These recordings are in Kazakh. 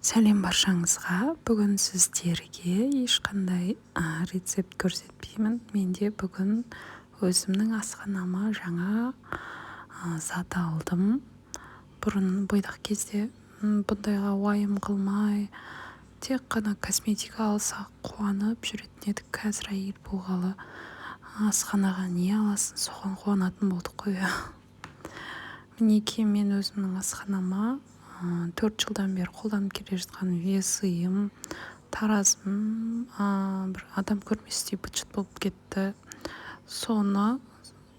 Сәлем баршаңызға. Бүгін сіздерге ешқандай рецепт көрсетпеймін. Менде бүгін өзімнің асханама жаңа зат алдым. Бұрын бойдақ кезде бұндайға уайым қылмай, тек қана косметика алсақ қуанып жүретін едік. Қазір әйел болғалы асханаға не аласын, соған қуанатын болдық қой. Мінекей, мен өзімнің асханама 4 жылдан бері қолданып келе жатқан весыйым, таразым бір адам көрместей быт-шыт болып кетті. Соны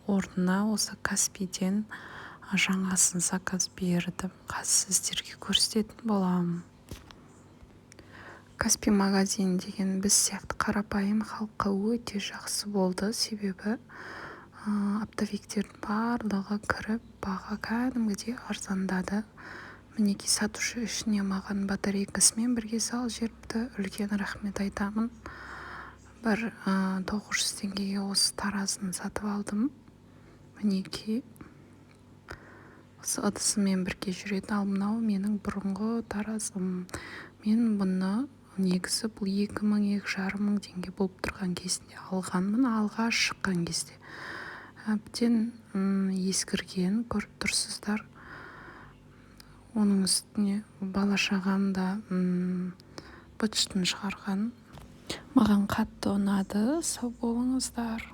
орнына осы Каспийден жаңасын заказ бердім. Қазір сіздерге көрсететін боламын. Каспий магазин деген біз сияқты қарапайым халыққа өте жақсы болды. Себебі оптовиктердің барлығы кіріп, баға кәдімгідей арзандады. Мінекей, сатушы ішіне маған батарейкасымен бірге салып жіберіпті. Үлкен рахмет айтамын. Бір 900 теңгеге осы таразыны сатып алдым. Мінекей, осы ыдысымен бірге жүреді. Ал мынау менің бұрынғы таразым. Мен бұны негізі бұл 2000-2000 теңге болып тұрған кезінде алғанмын, алға шыққан кезде. Әбден ескірген, көріп тұрсыздар. Оның үстіне бала-шағам да быт-шытын шығарған. Маған қатты ұнады. Сау болыңыздар.